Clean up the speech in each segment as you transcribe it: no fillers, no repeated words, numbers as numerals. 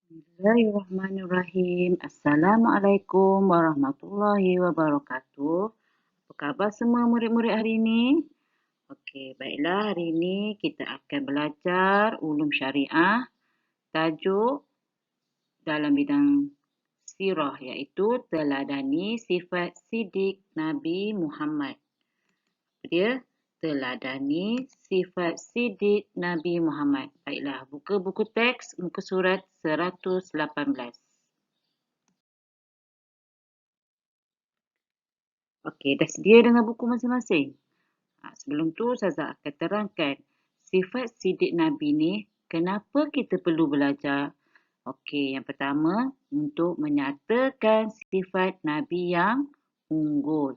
Bismillahirrahmanirrahim. Assalamualaikum warahmatullahi wabarakatuh. Apa khabar semua murid-murid hari ini? Okey, baiklah hari ini kita akan belajar ulum syariah tajuk dalam bidang sirah iaitu teladani sifat sidik Nabi Muhammad. Dia teladani sifat sidik Nabi Muhammad. Baiklah, buka buku teks muka surat 118. Okey, dah sedia dengan buku masing-masing? Sebelum tu Ustazah akan terangkan sifat sidik Nabi ni kenapa kita perlu belajar. Okey, yang pertama untuk menyatakan sifat Nabi yang unggul.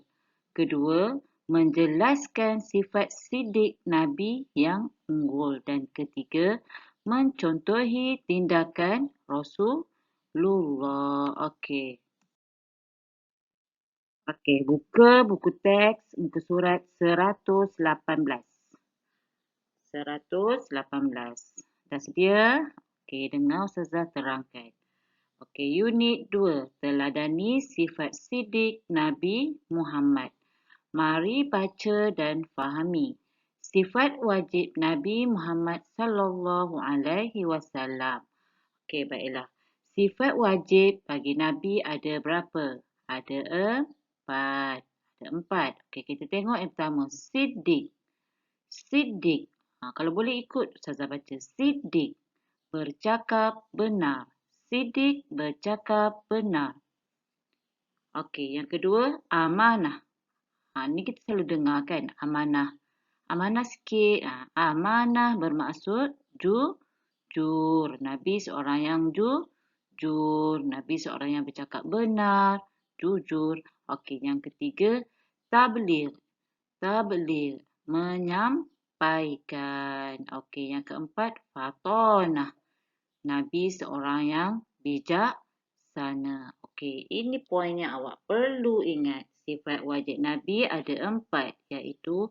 Kedua, menjelaskan sifat sidik Nabi yang unggul. Dan ketiga, mencontohi tindakan Rasulullah. Okey. Okey, buka buku teks muka surat 118. 118. Dah sedia? Okey, dengar Ustazah terangkan. Okey, unit 2. Teladani sifat sidik Nabi Muhammad. Mari baca dan fahami. Sifat wajib Nabi Muhammad sallallahu alaihi wasallam. Okey, baiklah. Sifat wajib bagi Nabi ada berapa? Ada empat. Ada empat. Okey, kita tengok yang pertama. Siddiq. Siddiq. Kalau boleh ikut Ustazah baca. Siddiq. Bercakap benar. Siddiq bercakap benar. Okey, yang kedua. Amanah. Ni kita selalu dengar kan. Amanah. Amanah sikit. Amanah bermaksud jujur. Nabi seorang yang jujur. Nabi seorang yang bercakap benar. Jujur. Okey, yang ketiga. Tabligh. Tabligh. Menyampaikan. Okey, yang keempat. Fatonah. Nabi seorang yang bijaksana. Okey, ini poin yang awak perlu ingat. Sifat wajib Nabi ada empat iaitu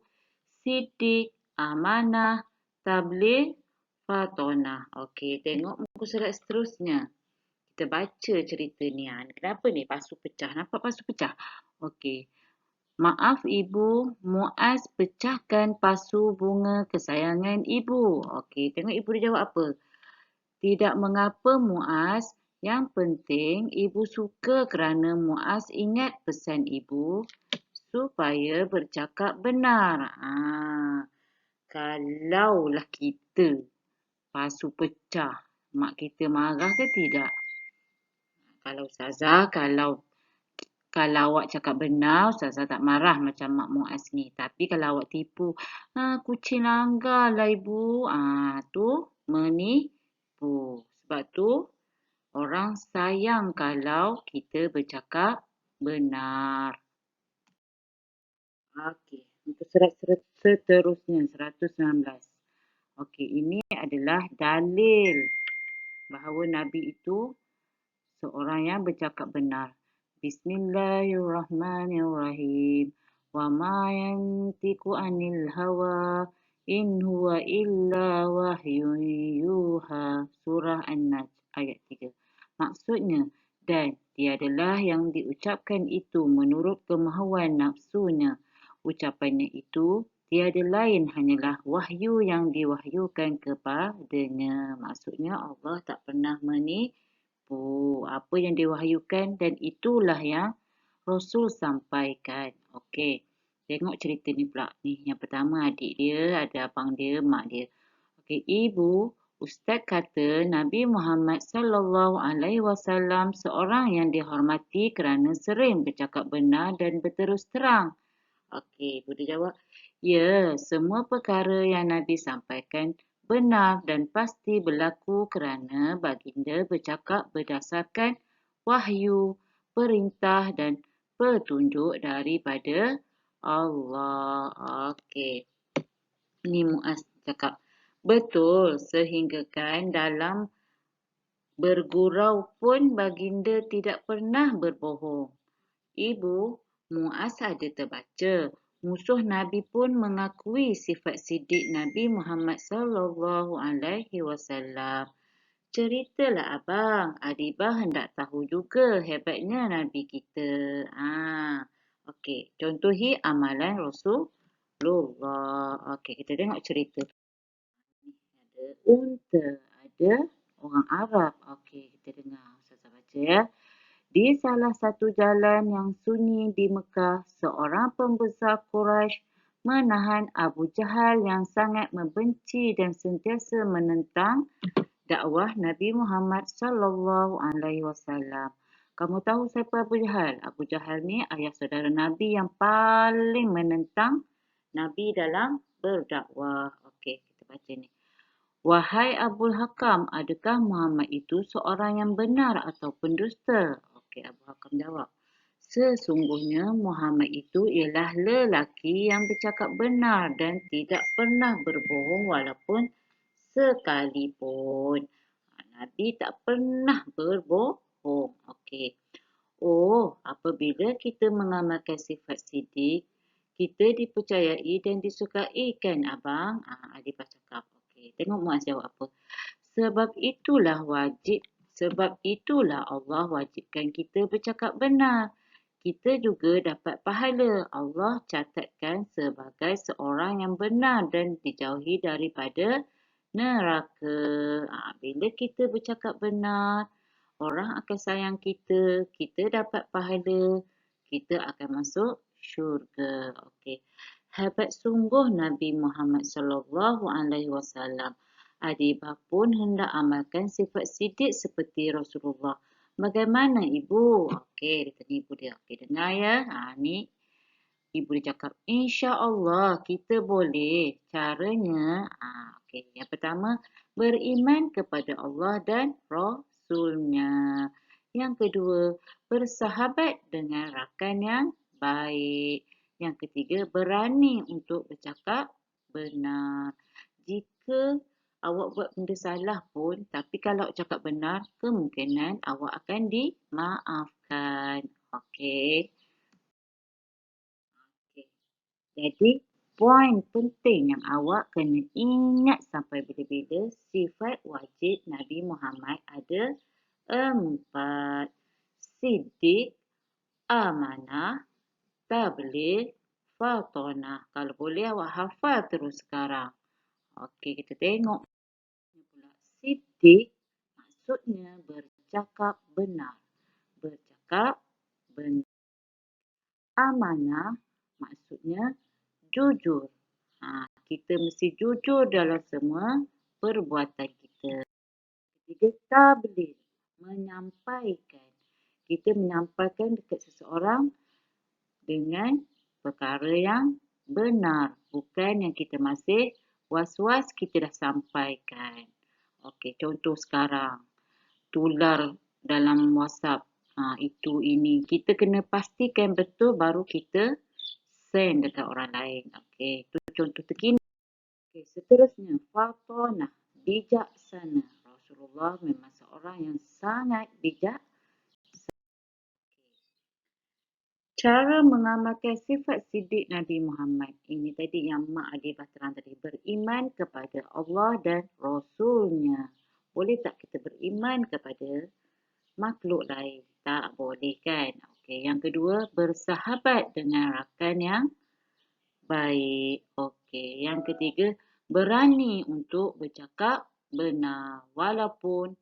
siddiq, amanah, tabligh, fatonah. Okey, tengok muka surat seterusnya. Kita baca cerita ni. Kenapa ni pasu pecah? Nampak pasu pecah? Okey. Maaf ibu, Muaz pecahkan pasu bunga kesayangan ibu. Okey, tengok ibu dia jawab apa? Tidak mengapa Muaz, yang penting ibu suka kerana Muaz ingat pesan ibu supaya bercakap benar. Kalaulah kita pasu pecah, mak kita marah ke tidak? Kalau Ustazah, kalau awak cakap benar, Ustazah tak marah macam Mak Muaz ni. Tapi kalau awak tipu, kucing langgar lah ibu. Tu menipu. Sebab tu, orang sayang kalau kita bercakap benar. Okey, untuk surat seterusnya, 119. Okey, ini adalah dalil bahawa Nabi itu seorang yang bercakap benar. Bismillahirrahmanirrahim. Wa ma yantiqu anil hawa in huwa illa wahyun yuha. Surah An-Najm ayat 3. Maksudnya, dan tiadalah yang diucapkan itu menurut kemahuan nafsunya. Ucapannya itu tiada lain hanyalah wahyu yang diwahyukan kepadanya. Maksudnya Allah tak pernah menipu. Apa yang diwahyukan dan itulah yang Rasul sampaikan. Okey. Tengok cerita ni pula. Ni yang pertama adik dia, ada abang dia, mak dia. Okey, ibu, Ustaz kata Nabi Muhammad sallallahu alaihi wasallam seorang yang dihormati kerana sering bercakap benar dan berterus terang. Okey, ibu dia jawab, ya, semua perkara yang Nabi sampaikan benar dan pasti berlaku kerana baginda bercakap berdasarkan wahyu, perintah dan petunjuk daripada Allah. Okey. Ni Muaz cakap, betul sehingga kan dalam bergurau pun baginda tidak pernah berbohong. Ibu, Muaz ada terbaca. Musuh Nabi pun mengakui sifat sidik Nabi Muhammad sallallahu alaihi wasallam. Ceritalah abang. Adibah hendak tahu juga hebatnya Nabi kita. Okey. Contohi amalan Rasulullah. Okey, kita tengok cerita. Ada unta, ada orang Arab. Okey, kita dengar. Ustazah baca ya. Di salah satu jalan yang sunyi di Mekah, seorang pembesar Quraisy menahan Abu Jahal yang sangat membenci dan sentiasa menentang dakwah Nabi Muhammad sallallahu alaihi wasallam. Kamu tahu siapa Abu Jahal? Abu Jahal ni ayah saudara Nabi yang paling menentang Nabi dalam berdakwah. Okey, kita baca ni. Wahai Abul Hakam, adakah Muhammad itu seorang yang benar atau pendusta? Okey, Abu Hakam jawab. Sesungguhnya Muhammad itu ialah lelaki yang bercakap benar dan tidak pernah berbohong walaupun sekalipun. Nabi tak pernah berbohong. Okey. Apabila kita mengamalkan sifat sidik, kita dipercayai dan disukai kan abang? Adibah cakap. Okey. Tengok Muaz jawab apa. Sebab itulah Allah wajibkan kita bercakap benar. Kita juga dapat pahala. Allah catatkan sebagai seorang yang benar dan dijauhi daripada neraka. Bila kita bercakap benar, orang akan sayang kita, kita dapat pahala, kita akan masuk syurga. Okey. Hebat sungguh Nabi Muhammad sallallahu alaihi wasallam. Adibah pun hendak amalkan sifat sidik seperti Rasulullah. Bagaimana ibu? Okey, dia tanya ibu dia. Okey, dengar ya. Ni ibu dia cakap, insya-Allah kita boleh. Caranya, okey, yang pertama, beriman kepada Allah dan Rasulnya. Yang kedua, bersahabat dengan rakan yang baik. Yang ketiga, berani untuk bercakap benar. Jika awak buat benda salah pun, tapi kalau awak cakap benar, kemungkinan awak akan dimaafkan. Okey. Okey. Jadi, poin penting yang awak kena ingat sampai bila-bila, sifat wajib Nabi Muhammad ada 4. Siddiq, amanah, tabligh, fatonah. Kalau boleh awak hafal terus sekarang. Okey, kita tengok. Siddiq maksudnya bercakap benar. Bercakap benar. Amanah maksudnya jujur. Kita mesti jujur dalam semua perbuatan kita. Ketiga, tabligh, menyampaikan. Kita menyampaikan dekat seseorang dengan perkara yang benar. Bukan yang kita masih was-was kita dah sampaikan. Okey, contoh sekarang. Tular dalam WhatsApp. Itu ini. Kita kena pastikan betul baru kita send dekat orang lain. Okey, itu contoh terkini. Okey, seterusnya, fatonah, bijaksana. Rasulullah memang seorang yang sangat bijak. Cara mengamalkan sifat sidik Nabi Muhammad. Ini tadi yang Mak Adibah terang tadi. Beriman kepada Allah dan Rasulnya. Boleh tak kita beriman kepada makhluk lain? Tak boleh kan? Okey, yang kedua, bersahabat dengan rakan yang baik. Okey, yang ketiga, berani untuk bercakap benar walaupun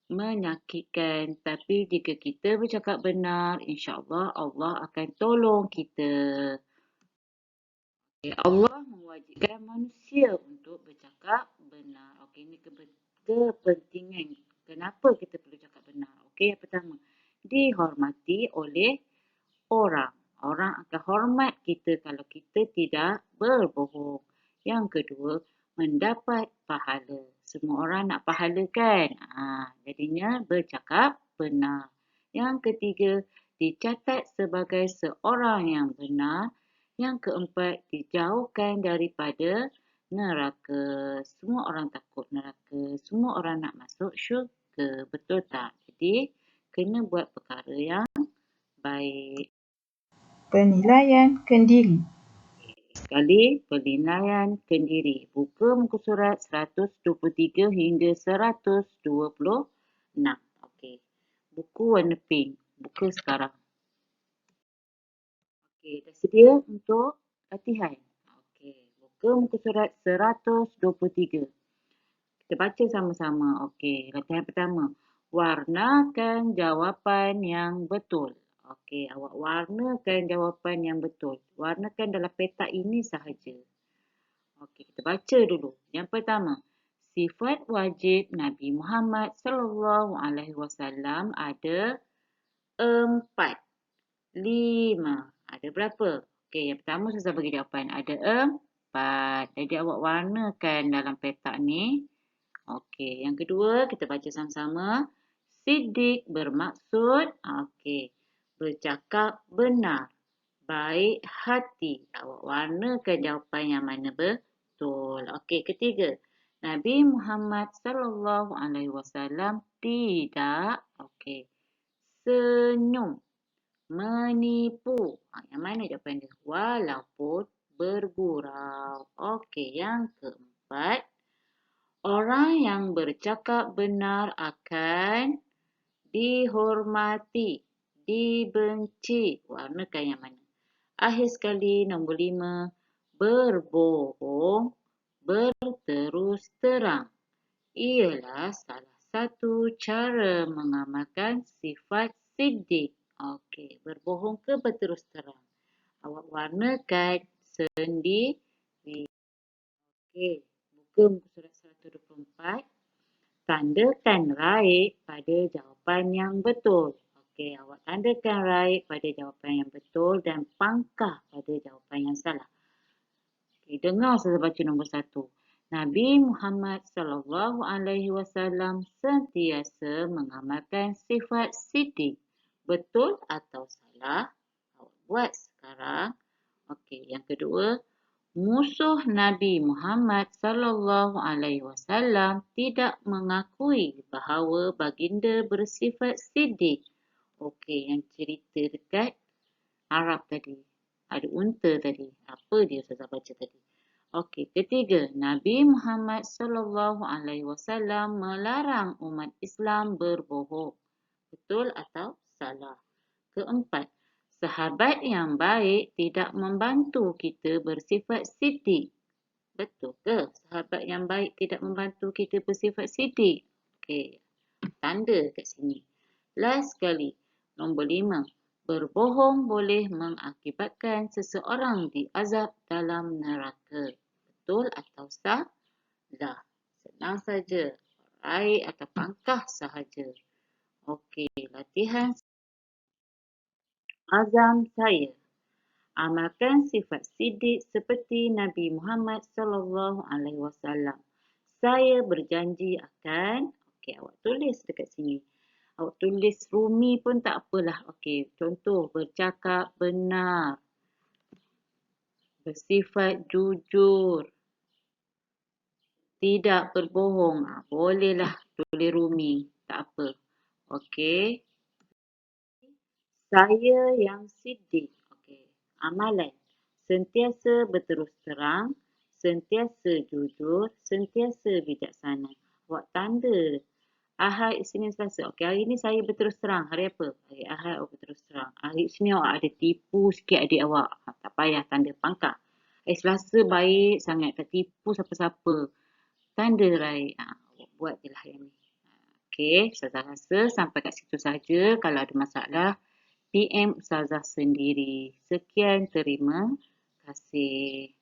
menyakitkan. Tapi jika kita bercakap benar, insya-Allah Allah akan tolong kita. Okay, Allah mewajibkan manusia untuk bercakap benar. Okey, ini kepentingan. Kenapa kita perlu cakap benar? Okey, yang pertama, dihormati oleh orang. Orang akan hormat kita kalau kita tidak berbohong. Yang kedua, mendapat pahala. Semua orang nak pahala kan? Jadinya bercakap benar. Yang ketiga, dicatat sebagai seorang yang benar. Yang keempat, dijauhkan daripada neraka. Semua orang takut neraka. Semua orang nak masuk syurga. Betul tak? Jadi, kena buat perkara yang baik. Penilaian kendiri. Sekali penilaian kendiri. Buka muka surat 123 hingga 126. Okey. Buku warna pink. Buka sekarang. Okey, dah sedia untuk latihan? Okey, buka muka surat 123. Kita baca sama-sama. Okey, latihan pertama. Warnakan jawapan yang betul. Okey, awak warnakan jawapan yang betul. Warnakan dalam petak ini sahaja. Okey, kita baca dulu. Yang pertama, sifat wajib Nabi Muhammad SAW ada 4, 5. Ada berapa? Okey, yang pertama Ustazah bagi jawapan. Ada 4. Jadi awak warnakan dalam petak ni. Okey, yang kedua kita baca sama-sama. Siddiq bermaksud, okey, bercakap benar, baik hati. Awak warnakan jawapan yang mana betul. Okey, ketiga. Nabi Muhammad SAW tidak, okey, senyum, menipu. Yang mana jawapan dia? Walaupun bergurau. Okey, yang keempat. Orang yang bercakap benar akan dihormati, dibenci. Warnakan yang mana? Akhir sekali, nombor 5. Berbohong, berterus terang. Ialah salah satu cara mengamalkan sifat siddiq. Okey, berbohong ke berterus terang? Awak warnakan sendiri. Okey, buka muka surat 124. Tandakan raih pada jawapan yang betul. Okey, awak tandakan raih pada jawapan yang betul dan pangkah pada jawapan yang salah. Okey, dengar saya baca nombor 1. Nabi Muhammad SAW sentiasa mengamalkan sifat siddiq. Betul atau salah? Awak buat sekarang. Okey, yang kedua, musuh Nabi Muhammad SAW tidak mengakui bahawa baginda bersifat siddiq. Okey, yang cerita dekat Arab tadi. Ada unta tadi. Apa dia Ustazah baca tadi? Okey, ketiga, Nabi Muhammad SAW melarang umat Islam berbohong. Betul atau salah? Keempat, sahabat yang baik tidak membantu kita bersifat siddiq. Betul ke? Sahabat yang baik tidak membantu kita bersifat siddiq. Okey, tanda kat sini. Last sekali, nombor 5. Berbohong boleh mengakibatkan seseorang diazab dalam neraka. Betul atau salah? Senang saja. Raih atau pangkah sahaja. Okey, latihan azam saya. Amalkan sifat siddiq seperti Nabi Muhammad SAW. Saya berjanji akan, okey, awak tulis dekat sini. Awak tulis Rumi pun tak apalah. Okey, contoh bercakap benar, bersifat jujur, tidak berbohong. Bolehlah tulis Rumi, tak apa. Okey. Saya yang siddiq. Okey. Amalan. Sentiasa berterus terang, sentiasa jujur, sentiasa bijaksana. Awak tanda. Ahad, Isnin, Selasa. Okey, hari ni saya berterus terang. Hari apa? Hari Ahad awak berterus terang. Hari Isnin awak ada tipu sikit adik awak. Tak payah tanda pangkah. Hari Selasa baik sangat. Tak tipu siapa-siapa. Tanda raih. Awak buat je lah yang ni. Okey, saya rasa sampai kat situ saja. Kalau ada masalah, PM Ustazah sendiri. Sekian, terima kasih.